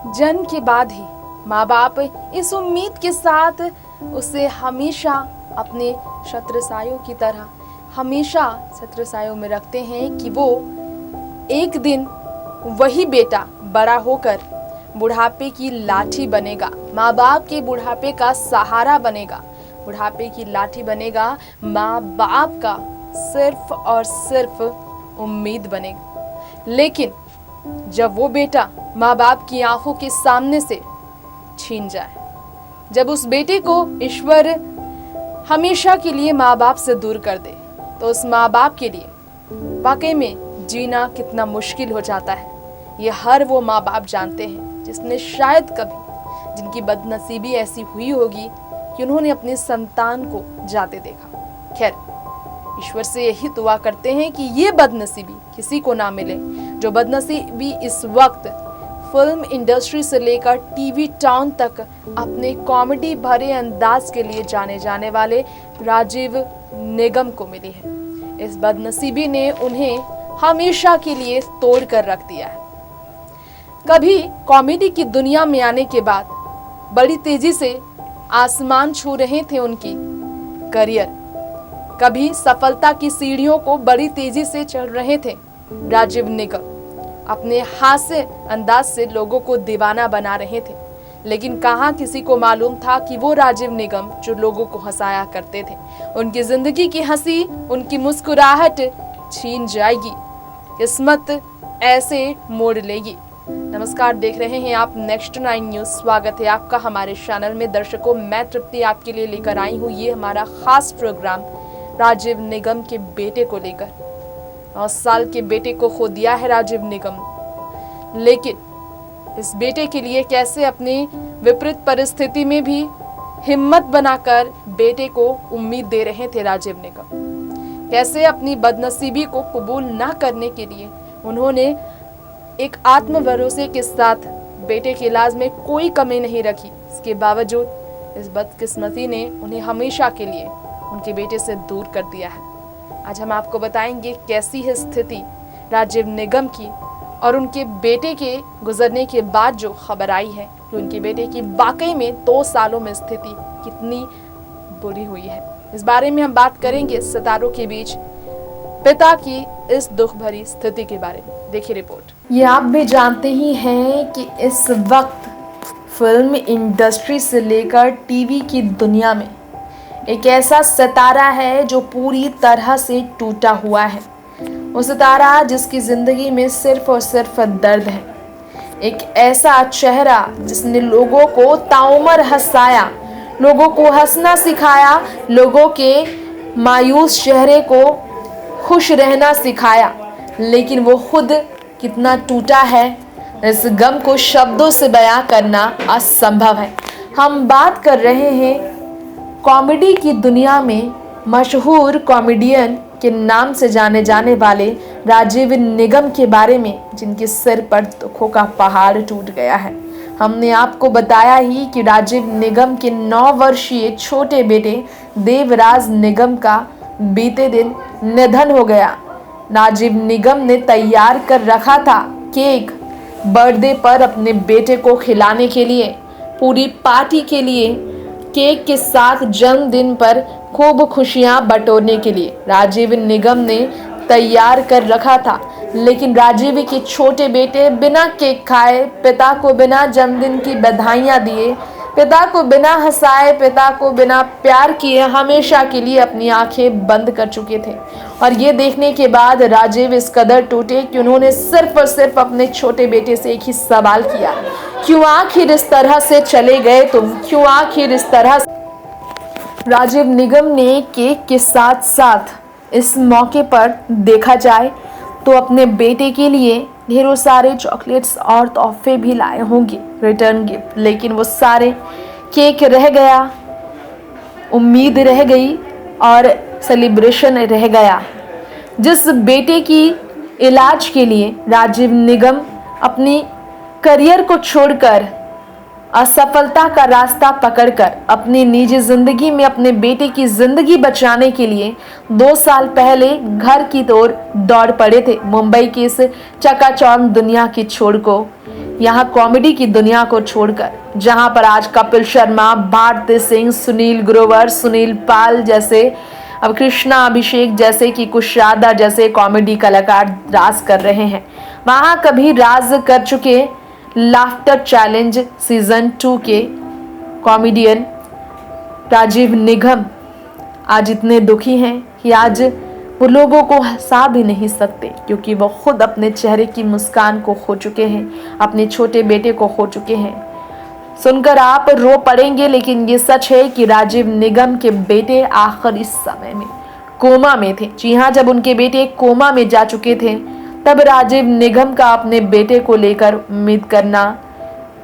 जन्म के बाद ही माँ बाप इस उम्मीद के साथ उसे हमेशा अपने छत्रछायों की तरह हमेशा छत्रछायों में रखते हैं कि वो एक दिन वही बेटा बड़ा होकर बुढ़ापे की लाठी बनेगा, माँ बाप के बुढ़ापे का सहारा बनेगा, बुढ़ापे की लाठी बनेगा, माँ बाप का सिर्फ और सिर्फ उम्मीद बनेगा। लेकिन जब वो बेटा माँ बाप की आंखों के सामने से छीन जाए, जब उस बेटे को ईश्वर हमेशा के लिए माँ बाप से दूर कर दे, तो उस माँ बाप के लिए वाकई में जीना कितना मुश्किल हो जाता है। ये हर वो माँ बाप जानते हैं जिसने शायद कभी, जिनकी बदनसीबी ऐसी हुई होगी कि उन्होंने अपने संतान को जाते देखा। खैर, ईश्वर से यही दुआ करते हैं कि ये बदनसीबी किसी को ना मिले। जो बदनसीबी इस वक्त फिल्म इंडस्ट्री से लेकर टीवी टाउन तक अपने कॉमेडी भरे अंदाज के लिए जाने जाने वाले राजीव निगम को मिली है। इस बदनसीबी ने उन्हें हमेशा के लिए तोड़ कर रख दिया है। कभी कॉमेडी की दुनिया में आने के बाद बड़ी तेजी से आसमान छू रहे थे उनकी करियर, कभी सफलता की सीढ़ियों को बड़ी तेजी से चढ़ रहे थे राजीव निगम। अपने हास्य अंदाज से लोगों को दीवाना बना रहे थे, लेकिन कहाँ किसी को मालूम था कि वो राजीव निगम जो लोगों को हंसाया करते थे, उनकी जिंदगी की हंसी, उनकी मुस्कुराहट छीन जाएगी, किस्मत ऐसे मोड़ लेगी। नमस्कार, देख रहे हैं आप नेक्स्ट 9 न्यूज। स्वागत है आपका हमारे चैनल में। दर्शकों, मैं तृप्ति आपके लिए लेकर आई हूँ ये हमारा खास प्रोग्राम राजीव निगम के बेटे को लेकर। 9 साल के बेटे को खो दिया है राजीव निगम, लेकिन इस बेटे के लिए कैसे अपनी विपरीत परिस्थिति में भी हिम्मत बनाकर बेटे को उम्मीद दे रहे थे राजीव निगम। कैसे अपनी बदनसीबी को कबूल ना करने के लिए उन्होंने एक आत्म भरोसे के साथ बेटे के इलाज में कोई कमी नहीं रखी। इसके बावजूद इस बदकिस्मती ने उन्हें हमेशा के लिए उनके बेटे से दूर कर दिया है। आज हम आपको बताएंगे कैसी है स्थिति राजीव निगम की, और उनके बेटे के गुजरने के बाद जो खबर आई है कि उनके बेटे की वाकई में 2 सालों में स्थिति कितनी बुरी हुई है। इस बारे में हम बात करेंगे सितारों के बीच पिता की इस दुख भरी स्थिति के बारे में। देखिए रिपोर्ट। ये आप भी जानते ही हैं कि इस वक्त फिल्म इंडस्ट्री से लेकर टीवी की दुनिया में एक ऐसा सितारा है जो पूरी तरह से टूटा हुआ है। वो सितारा जिसकी जिंदगी में सिर्फ और सिर्फ दर्द है। एक ऐसा चेहरा जिसने लोगों को ताउम्र हंसाया, लोगों को हंसना सिखाया, लोगों के मायूस चेहरे को खुश रहना सिखाया, लेकिन वो खुद कितना टूटा है, इस गम को शब्दों से बयां करना असंभव है। हम बात कर रहे हैं कॉमेडी की दुनिया में मशहूर कॉमेडियन के नाम से जाने जाने वाले राजीव निगम के बारे में, जिनके सिर पर दुखों का पहाड़ टूट गया है। हमने आपको बताया ही कि राजीव निगम के 9 वर्षीय छोटे बेटे देवराज निगम का बीते दिन निधन हो गया। राजीव निगम ने तैयार कर रखा था केक बर्थडे पर अपने बेटे को खिलाने के लिए, पूरी पार्टी के लिए, केक के साथ जन्मदिन पर खूब खुशियां बटोरने के लिए राजीव निगम ने तैयार कर रखा था। लेकिन राजीव के छोटे बेटे बिना केक खाए, पिता को बिना जन्मदिन की बधाइयां दिए, पिता को बिना हंसाए, पिता को बिना प्यार किए हमेशा के लिए अपनी आंखें बंद कर चुके थे। और ये देखने के बाद राजीव इस कदर टूटे कि उन्होंने सिर्फ और सिर्फ अपने छोटे बेटे से एक ही सवाल किया, क्यों आखिर इस तरह से चले गए तुम, क्यों आखिर इस तरह से। राजीव निगम ने केक के साथ साथ इस मौके पर देखा जाए तो अपने बेटे के लिए ढेरों सारे चॉकलेट्स और तोहफे भी लाए होंगे, रिटर्न गिफ्ट, लेकिन वो सारे केक रह गया, उम्मीद रह गई और सेलिब्रेशन रह गया। जिस बेटे की इलाज के लिए राजीव निगम अपनी करियर को छोड़कर असफलता का रास्ता पकड़कर अपनी निजी जिंदगी में अपने बेटे की जिंदगी बचाने के लिए 2 साल पहले घर की ओर दौड़ पड़े थे। मुंबई की इस चकाचौंध दुनिया की छोड़ को, यहाँ कॉमेडी की दुनिया को छोड़कर, जहां पर आज कपिल शर्मा, भारती सिंह, सुनील ग्रोवर, सुनील पाल जैसे, अब कृष्णा अभिषेक जैसे कि कुशादा जैसे कॉमेडी कलाकार राज कर रहे हैं, वहां कभी राज कर चुके लाफ्टर चैलेंज सीजन 2 के कॉमेडियन राजीव निगम आज इतने दुखी हैं कि आज वो लोगों को हंसा भी नहीं सकते, क्योंकि वो खुद अपने चेहरे की मुस्कान को खो चुके हैं, अपने छोटे बेटे को खो चुके हैं। सुनकर आप रो पड़ेंगे, लेकिन ये सच है कि राजीव निगम के बेटे आखिरी समय में कोमा में थे। जी हाँ, जब उनके बेटे कोमा में जा चुके थे, तब राजीव निगम का अपने बेटे को लेकर उम्मीद करना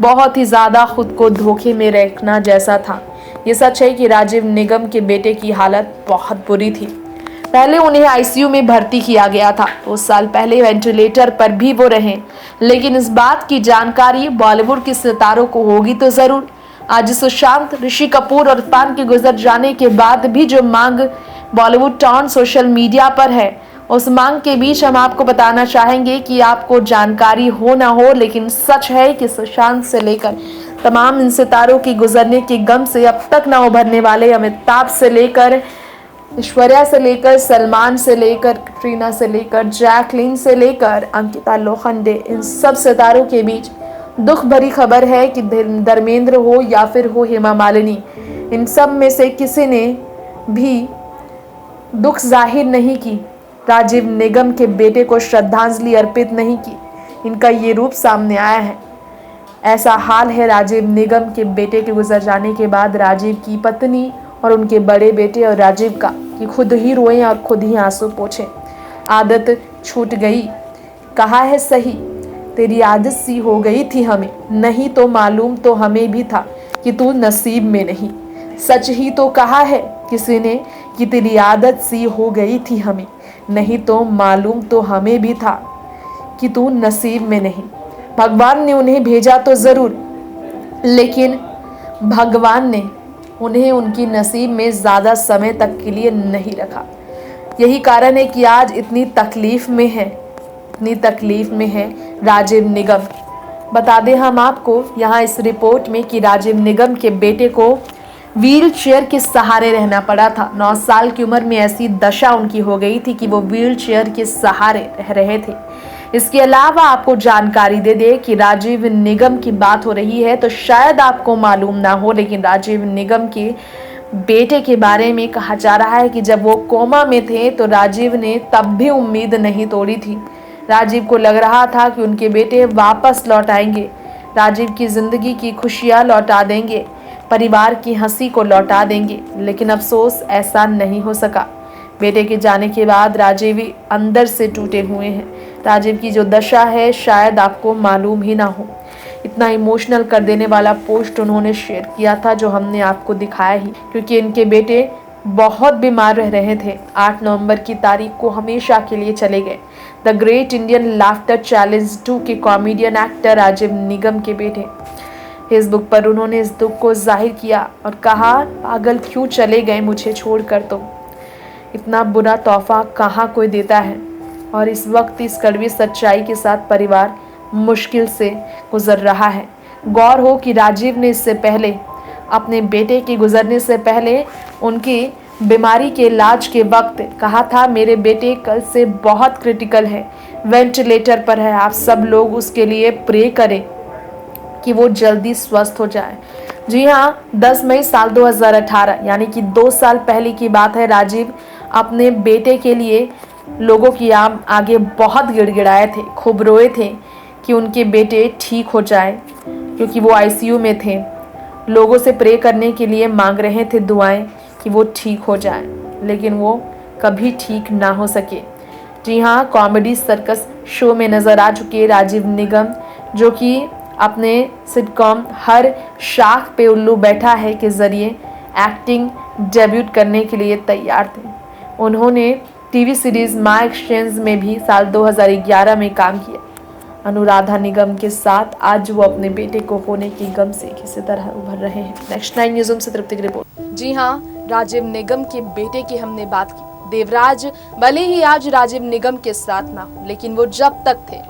बहुत ही ज़्यादा खुद को धोखे में रखना जैसा था। ये सच है कि राजीव निगम के बेटे की हालत बहुत बुरी थी। पहले उन्हें आईसीयू में भर्ती किया गया था, 2 साल पहले वेंटिलेटर पर भी वो रहे, लेकिन इस बात की जानकारी बॉलीवुड के सितारों को होगी तो ज़रूर। आज सुशांत, ऋषि कपूर और इरफान के गुजर जाने के बाद भी जो मांग बॉलीवुड टॉन सोशल मीडिया पर है, उस मांग के बीच हम आपको बताना चाहेंगे कि आपको जानकारी हो ना हो, लेकिन सच है कि सुशांत से लेकर तमाम इन सितारों की गुजरने के गम से अब तक ना उभरने वाले अमिताभ से लेकर ऐश्वर्या से लेकर सलमान से लेकर कटरीना से लेकर जैकलीन से लेकर अंकिता लोखंडे, इन सब सितारों के बीच दुख भरी खबर है कि धर्मेंद्र हो या फिर हो हेमा मालिनी, इन सब में से किसी ने भी दुख जाहिर नहीं की, राजीव निगम के बेटे को श्रद्धांजलि अर्पित नहीं की। इनका ये रूप सामने आया है। ऐसा हाल है राजीव निगम के बेटे के गुजर जाने के बाद राजीव की पत्नी और उनके बड़े बेटे और राजीव का कि खुद ही रोएं और खुद ही आंसू पोंछें। आदत छूट गई, कहा है सही, तेरी आदत सी हो गई थी हमें, नहीं तो मालूम तो हमें भी था कि तू नसीब में नहीं। सच ही तो कहा है किसी ने कि तेरी आदत सी हो गई थी हमें, नहीं तो मालूम तो हमें भी था कि तू नसीब में नहीं। भगवान ने उन्हें भेजा तो ज़रूर, लेकिन भगवान ने उन्हें उनकी नसीब में ज़्यादा समय तक के लिए नहीं रखा। यही कारण है कि आज इतनी तकलीफ़ में है राजीव निगम। बता दें हम आपको यहाँ इस रिपोर्ट में कि राजीव निगम के बेटे को व्हील चेयर के सहारे रहना पड़ा था। 9 साल की उम्र में ऐसी दशा उनकी हो गई थी कि वो व्हील चेयर के सहारे रह रहे थे। इसके अलावा आपको जानकारी दे दे कि राजीव निगम की बात हो रही है तो शायद आपको मालूम ना हो, लेकिन राजीव निगम के बेटे के बारे में कहा जा रहा है कि जब वो कोमा में थे तो राजीव ने तब भी उम्मीद नहीं तोड़ी थी। राजीव को लग रहा था कि उनके बेटे वापस लौट आएंगे, राजीव की जिंदगी की खुशियाँ लौटा देंगे, परिवार की हंसी को लौटा देंगे, लेकिन अफसोस ऐसा नहीं हो सका। बेटे के जाने के बाद राजीव अंदर से टूटे हुए हैं। राजीव की जो दशा है शायद आपको मालूम ही ना हो। इतना इमोशनल कर देने वाला पोस्ट उन्होंने शेयर किया था जो हमने आपको दिखाया ही, क्योंकि इनके बेटे बहुत बीमार रह रहे थे। 8 नवंबर की तारीख को हमेशा के लिए चले गए। The great Indian laughter challenge 2 के कॉमेडियन एक्टर राजीव निगम के बेटे फेसबुक पर उन्होंने इस दुख को जाहिर किया और कहा, पागल क्यों चले गए मुझे छोड़कर तुम। इतना बुरा तोहफा कहाँ कोई देता है, और इस वक्त इस कड़वी सच्चाई के साथ परिवार मुश्किल से गुजर रहा है। गौर हो कि राजीव ने इससे पहले अपने बेटे के गुजरने से पहले उनकी बीमारी के इलाज के वक्त कहा था, मेरे बेटे कल से बहुत क्रिटिकल है, वेंटिलेटर पर है, आप सब लोग उसके लिए प्रे करें कि वो जल्दी स्वस्थ हो जाए। जी हाँ, 10 मई साल 2018 यानी कि 2 साल पहले की बात है। राजीव अपने बेटे के लिए लोगों की आगे बहुत गिड़गिड़ाए थे, खूब रोए थे कि उनके बेटे ठीक हो जाए, क्योंकि वो आईसीयू में थे। लोगों से प्रे करने के लिए मांग रहे थे दुआएं कि वो ठीक हो जाए, लेकिन वो कभी ठीक ना हो सके। जी हाँ, कॉमेडी सर्कस शो में नज़र आ चुके राजीव निगम, जो कि अपने सिटकॉम हर शाख पे उल्लू बैठा है के ज़रिए एक्टिंग डेब्यूट करने के लिए तैयार थे। उन्होंने टीवी सीरीज़ माय एक्सचेंज में भी साल 2011 में काम किया। अनुराधा निगम के साथ आज वो अपने बेटे को खोने की गम से किसी तरह उभर रहे हैं। नेक्स्ट 9 न्यूज़ से तृप्ति की रिपोर्ट। जी हाँ, राजीव निगम के बेटे की हमने बात की। देवराज भले ही आज राजीव निगम के साथ ना हो, लेकिन वो जब तक थे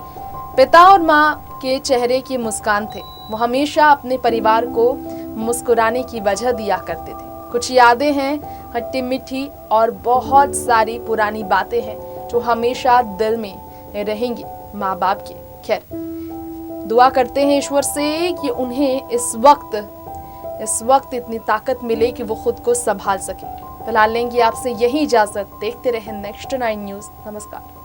पिता और माँ के चेहरे की मुस्कान थे। वो हमेशा अपने परिवार को मुस्कुराने की वजह दिया करते थे। कुछ यादें हैं खट्टी मीठी और बहुत सारी पुरानी बातें हैं जो हमेशा दिल में रहेंगी माँ बाप के। खैर, दुआ करते हैं ईश्वर से कि उन्हें इस वक्त इतनी ताकत मिले कि वो खुद को संभाल सके। फिलहाल लेंगे आपसे यही इजाजत। देखते रहें नेक्स्ट 9 न्यूज़। नमस्कार।